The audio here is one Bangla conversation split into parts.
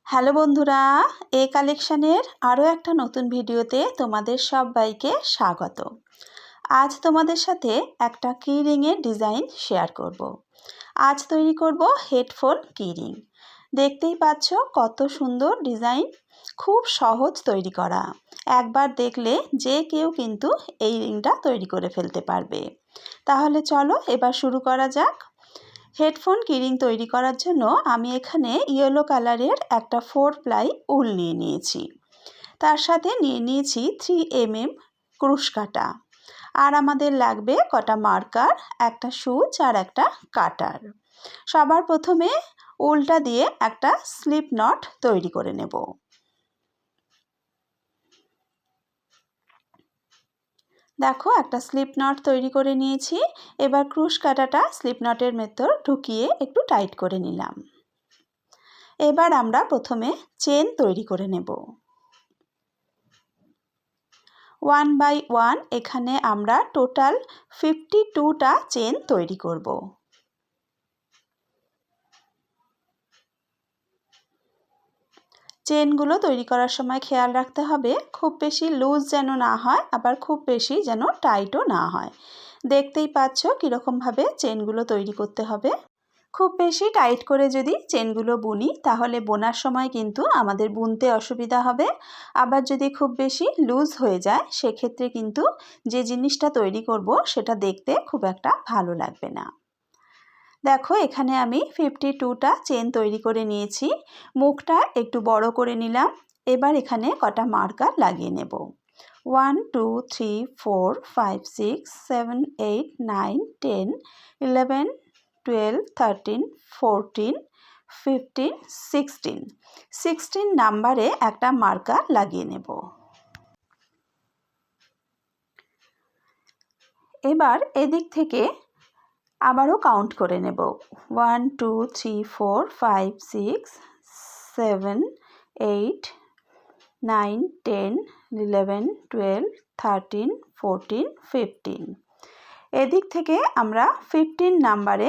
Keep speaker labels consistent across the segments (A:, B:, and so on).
A: হ্যালো বন্ধুরা, এ কালেকশনের আরও একটা নতুন ভিডিওতে তোমাদের সবাইকে স্বাগত। আজ তোমাদের সাথে একটা কি রিংয়ের ডিজাইন শেয়ার করব। আজ তৈরি করব হেডফোন কি রিং। দেখতেই পাচ্ছ কত সুন্দর ডিজাইন, খুব সহজ তৈরি করা। একবার দেখলে যে কেউ কিন্তু এই রিংটা তৈরি করে ফেলতে পারবে। তাহলে চলো এবার শুরু করা যাক। হেডফোন কিরিং তৈরি করার জন্য আমি এখানে ইয়েলো কালারের একটা 4 প্লাই উল নিয়ে নিয়েছি। তার সাথে নিয়ে নিয়েছি 3mm ক্রুশ কাটা। আর আমাদের লাগবে কটা মার্কার, একটা সুচ আর একটা কাটার। সবার প্রথমে উলটা দিয়ে একটা স্লিপ নট তৈরি করে নেব। দেখো একটা স্লিপ নট তৈরি করে নিয়েছি। এবার ক্রুশ কাটাটা স্লিপ নটের ভেতর ঢুকিয়ে একটু টাইট করে নিলাম। এবার আমরা প্রথমে চেন তৈরি করে নেব। 1 বাই 1 এখানে আমরা টোটাল 52টা চেন তৈরি করব। চেনগুলো তৈরি করার সময় খেয়াল রাখতে হবে খুব বেশি লুজ যেন না হয়, আবার খুব বেশি যেন টাইটও না হয়। দেখতেই পাচ্ছ কীরকমভাবে চেনগুলো তৈরি করতে হবে। খুব বেশি টাইট করে যদি চেনগুলো বুনি তাহলে বোনার সময় কিন্তু আমাদের বুনতে অসুবিধা হবে। আবার যদি খুব বেশি লুজ হয়ে যায় সেক্ষেত্রে কিন্তু যে জিনিসটা তৈরি করব সেটা দেখতে খুব একটা ভালো লাগবে না। দেখো এখানে আমি 52টা চেন তৈরি করে নিয়েছি। মুখটা একটু বড় করে নিলাম। এবার এখানে কটা মার্কার লাগিয়ে নেব। 1 2 3 4 5 6 7 8 9 10 11 12 13 14 15 16 নাম্বারে একটা মার্কার লাগিয়ে নেব। এবার এদিক থেকে আবারও কাউন্ট করে নেব। 1 2 3 4 5 6 7 8 9 10 11 12 13 14 15। এদিক থেকে আমরা 15 নাম্বারে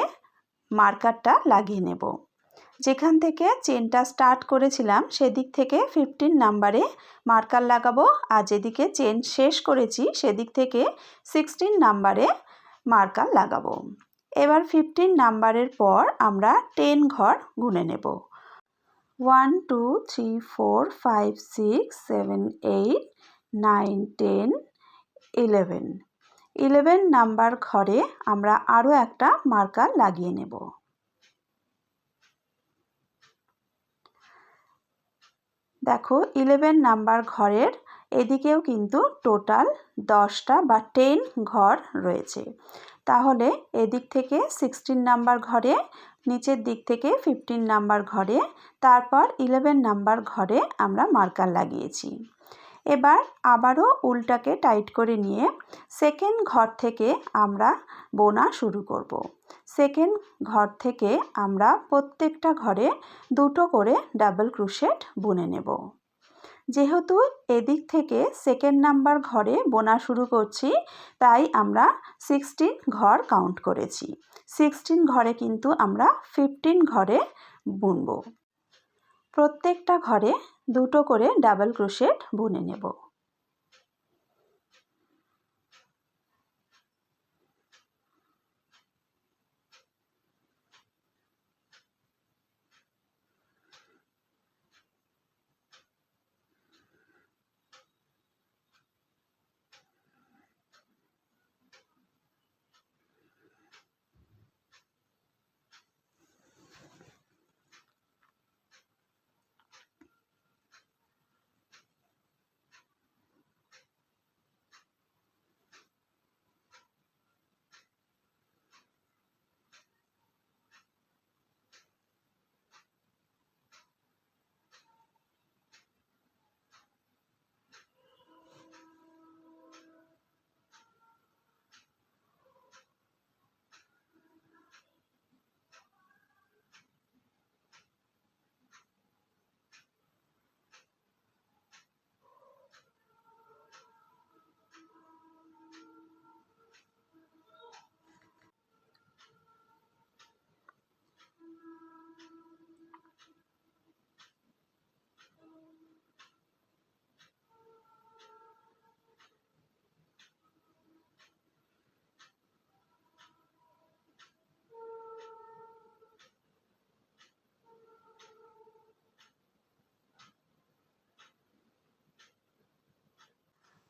A: মার্কারটা লাগিয়ে নেব। যেখান থেকে চেনটা স্টার্ট করেছিলাম সেদিক থেকে 15 নাম্বারে মার্কার লাগাবো, আর যেদিকে চেন শেষ করেছি সেদিক থেকে 16 নাম্বারে মার্কার লাগাবো। এবার 15 নাম্বারের পর আমরা 10 ঘর গুনে নেব। 1 2 3 4 5 6 7 8 9 10 11 নাম্বার ঘরে আমরা আরও একটা মার্কার লাগিয়ে নেব। দেখো 11 নাম্বার ঘরের এদিকেও কিন্তু টোটাল 10টা বা 10 ঘর রয়েছে। তাহলে এদিক থেকে 16 নাম্বার ঘরে, নিচের দিক থেকে 15 নাম্বার ঘরে, তারপর 11 নাম্বার ঘরে আমরা মার্কার লাগিয়েছি। এবার আবারও উলটাকে টাইট করে নিয়ে সেকেন্ড ঘর থেকে আমরা বোনা শুরু করব। সেকেন্ড ঘর থেকে আমরা প্রত্যেকটা ঘরে দুটো করে ডাবল ক্রোশেট বুনে নেব। যেহেতু এদিক থেকে সেকেন্ড নাম্বার ঘরে বোনা শুরু করছি তাই আমরা 16 ঘর কাউন্ট করেছি। 16 ঘরে কিন্তু আমরা 15 ঘরে বুনব। প্রত্যেকটা ঘরে দুটো করে ডাবল ক্রোশেট বুনে নেব।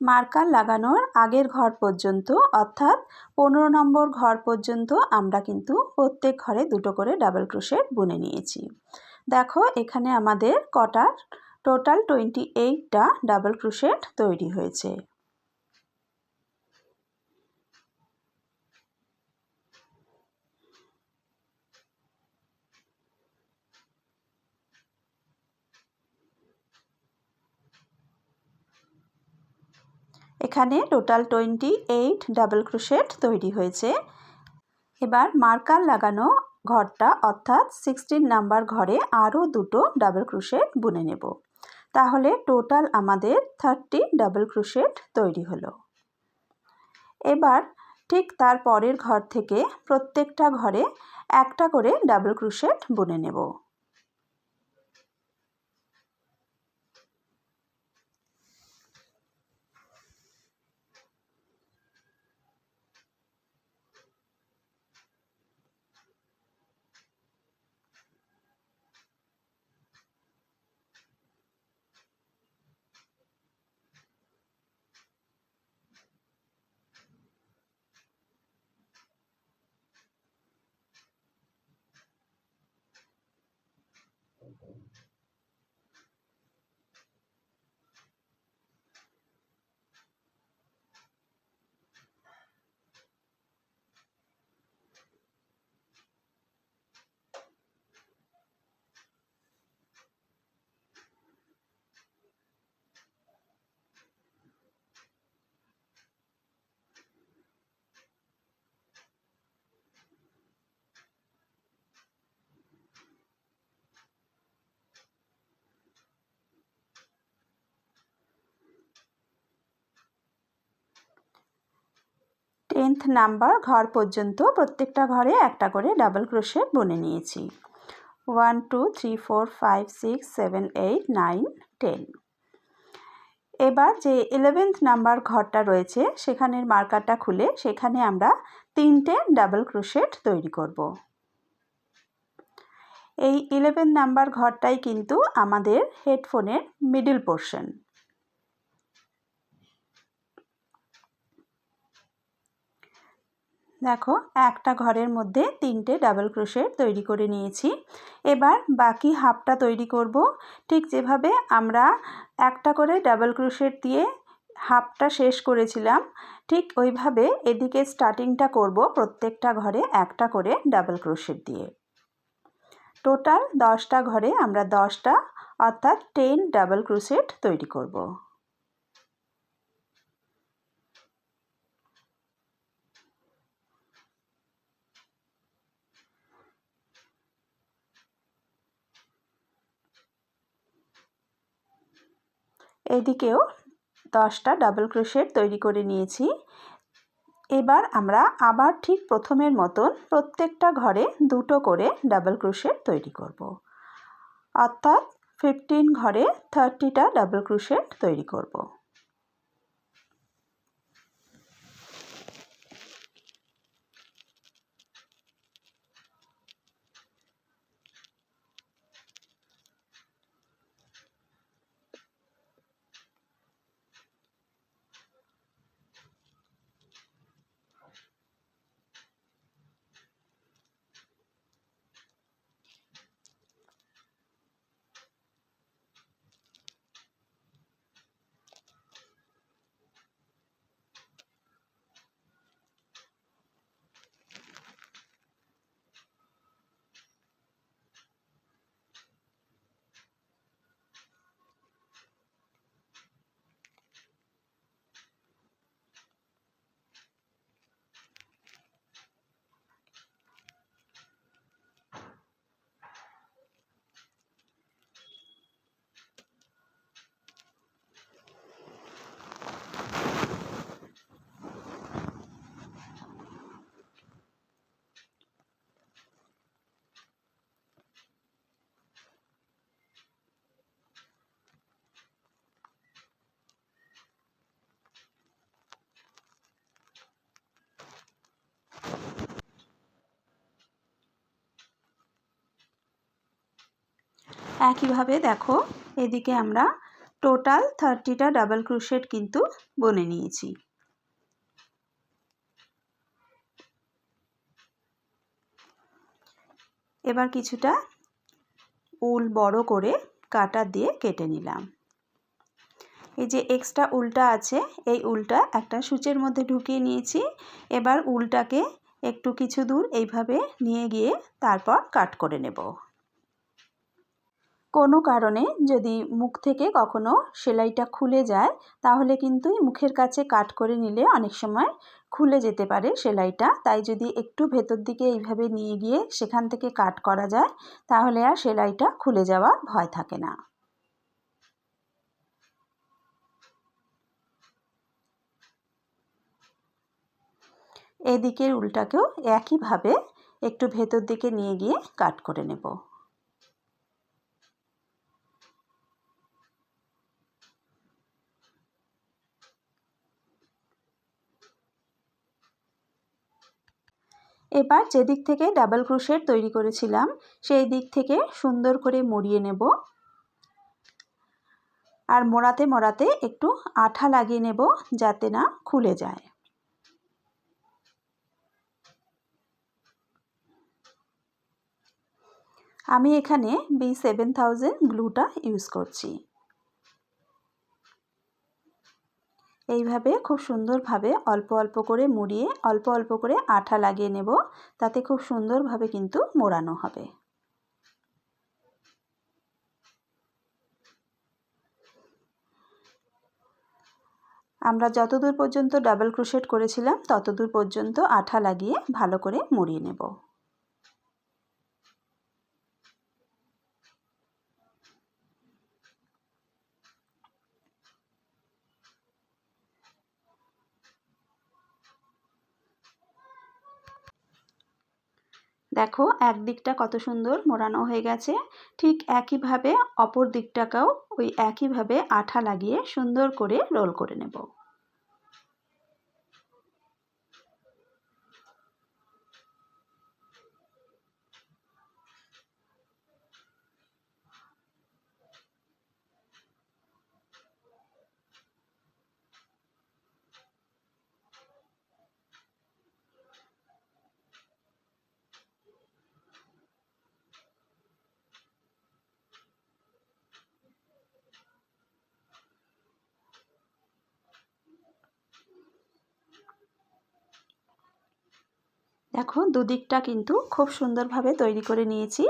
A: মার্কার লাগানোর আগের ঘর পর্যন্ত অর্থাৎ 15 নম্বর ঘর পর্যন্ত আমরা কিন্তু প্রত্যেক ঘরে দুটো করে ডাবল ক্রোশেট বুনে নিয়েছি। দেখো এখানে আমাদের কটার টোটাল 28টা ডাবল ক্রোশেট তৈরি হয়েছে। এখানে টোটাল 28 ডাবল ক্রোশেট তৈরি হয়েছে। এবার মার্কার লাগানো ঘরটা অর্থাৎ 16 নাম্বার ঘরে আরও দুটো ডাবল ক্রোশেট বুনে নেব। তাহলে টোটাল আমাদের 30 ডাবল ক্রোশেট তৈরি হলো। এবার ঠিক তার পরের ঘর থেকে প্রত্যেকটা ঘরে একটা করে ডাবল ক্রোশেট বুনে নেব। টেন্থ নাম্বার ঘর পর্যন্ত প্রত্যেকটা ঘরে একটা করে ডাবল ক্রোশেট বুনে নিয়েছি। 1 2 3 4 5 6 7 8 9 10। এবার যে 11th নাম্বার ঘরটা রয়েছে সেখানের মার্কারটা খুলে সেখানে আমরা 3টে ডাবল ক্রোশেট তৈরি করব। এই 11 নাম্বার ঘরটাই কিন্তু আমাদের হেডফোনের মিডল পোর্শন। দেখো একটা ঘরের মধ্যে 3টে ডাবল ক্রোশেট তৈরি করে নিয়েছি। এবার বাকি হাফটা তৈরি করব। ঠিক যেভাবে আমরা একটা করে ডাবল ক্রোশেট দিয়ে হাফটা শেষ করেছিলাম ঠিক ওইভাবে এদিকে স্টার্টিংটা করব প্রত্যেকটা ঘরে একটা করে ডাবল ক্রোশেট দিয়ে। টোটাল 10টা ঘরে আমরা 10টা অর্থাৎ 10 ডাবল ক্রোশেট তৈরি করব। এদিকেও 10টা ডাবল ক্রোশেট তৈরি করে নিয়েছি। এবার আমরা আবার ঠিক প্রথমের মতন প্রত্যেকটা ঘরে দুটো করে ডাবল ক্রোশেট তৈরি করব। অর্থাৎ 15 ঘরে 30টা ডাবল ক্রোশেট তৈরি করব। একইভাবে দেখো এদিকে আমরা টোটাল 30টা ডাবল ক্রোশেট কিন্তু বুনে নিয়েছি। এবার কিছুটা উল বড় করে কাটার দিয়ে কেটে নিলাম। এই যে এক্সট্রা উলটা আছে এই উলটা একটা সূচের মধ্যে ঢুকিয়ে নিয়েছি। এবার উলটাকে একটু কিছু দূর এইভাবে নিয়ে গিয়ে তারপর কাট করে নেব। কোনো কারণে যদি মুখ থেকে কখনো সেলাইটা খুলে যায় তাহলে কিন্তু মুখের কাছে কাট করে নিলে অনেক সময় খুলে যেতে পারে সেলাইটা। তাই যদি একটু ভেতর দিকে এইভাবে নিয়ে গিয়ে সেখান থেকে কাট করা যায় তাহলে আর সেলাইটা খুলে যাওয়ার ভয় থাকে না। এদিকের উলটাকেও একইভাবে একটু ভেতর দিকে নিয়ে গিয়ে কাট করে নেব। এবার যেদিক থেকে ডাবল ক্রোশেট তৈরি করেছিলাম সেই দিক থেকে সুন্দর করে মুড়িয়ে নেব। আর মোড়াতে মোড়াতে একটু আঠা লাগিয়ে নেব যাতে না খুলে যায়। আমি এখানে B7000 গ্লুটা ইউজ করছি। এইভাবে খুব সুন্দরভাবে অল্প অল্প করে মুড়িয়ে অল্প অল্প করে আঠা লাগিয়ে নেব, তাতে খুব সুন্দরভাবে কিন্তু মোড়ানো হবে। আমরা যতদূর পর্যন্ত ডাবল ক্রোশেট করেছিলাম ততদূর পর্যন্ত আঠা লাগিয়ে ভালো করে মুড়িয়ে নেব। দেখো একদিকটা কত সুন্দর মোড়ানো হয়ে গেছে, ঠিক একইভাবে অপর দিকটাকেও ওই একইভাবে আঠা লাগিয়ে সুন্দর করে রোল করে নেব। দেখো দুদিকটা কিন্তু খুব সুন্দরভাবে তৈরি করে নিয়েছি,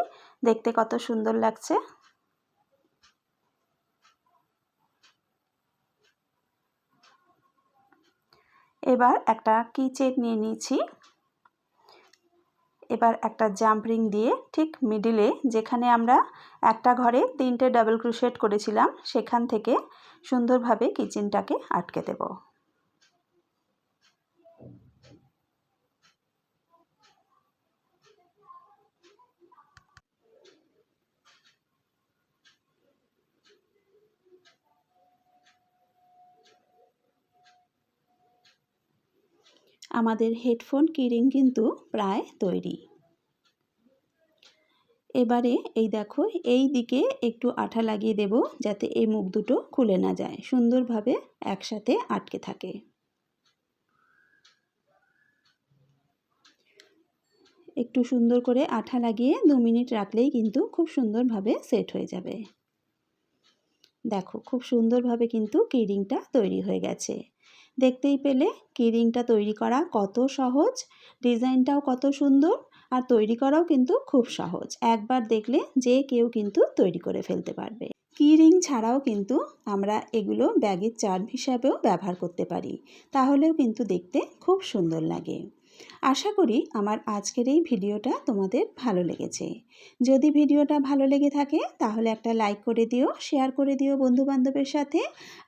A: দেখতে কত সুন্দর লাগছে। এবার একটা কি চেন নিয়ে নিয়েছি। এবার একটা জাম্প রিং দিয়ে ঠিক মিডিলে যেখানে আমরা একটা ঘরে 3টে ডাবল ক্রোশেট করেছিলাম সেখান থেকে সুন্দরভাবে কিচেনটাকে আটকে দেব। আমাদের হেডফোন কিরিং কিন্তু প্রায় তৈরি। এবারে এই দেখো এই দিকে একটু আঠা লাগিয়ে দেব যাতে এই মুখ দুটো খুলে না যায়, সুন্দরভাবে একসাথে আটকে থাকে। একটু সুন্দর করে আঠা লাগিয়ে 2 মিনিট রাখলেই কিন্তু খুব সুন্দরভাবে সেট হয়ে যাবে। দেখো খুব সুন্দরভাবে কিন্তু কিরিংটা তৈরি হয়ে গেছে। দেখতেই পেলে কিরিংটা তৈরি করা কত সহজ, ডিজাইনটাও কত সুন্দর, আর তৈরি করাও কিন্তু খুব সহজ। একবার দেখলে যে কেউ কিন্তু তৈরি করে ফেলতে পারবে। কিরিং ছাড়াও কিন্তু আমরা এগুলো ব্যাগের চার্ম হিসাবেও ব্যবহার করতে পারি, তাহলেও কিন্তু দেখতে খুব সুন্দর লাগে। আশা করি আমার আজকের এই ভিডিওটা তোমাদের ভালো লেগেছে। যদি ভিডিওটা ভালো লেগে থাকে তাহলে একটা লাইক করে দিও, শেয়ার করে দিও বন্ধুবান্ধবের সাথে।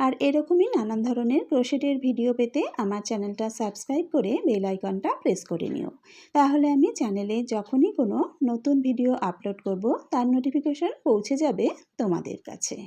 A: আর এরকমই নানান ধরনের ক্রোশেটের ভিডিও পেতে আমার চ্যানেলটা সাবস্ক্রাইব করে বেল আইকনটা প্রেস করে নিও। তাহলে আমি চ্যানেলে যখনই কোনো নতুন ভিডিও আপলোড করব তার নোটিফিকেশন পৌঁছে যাবে তোমাদের কাছে।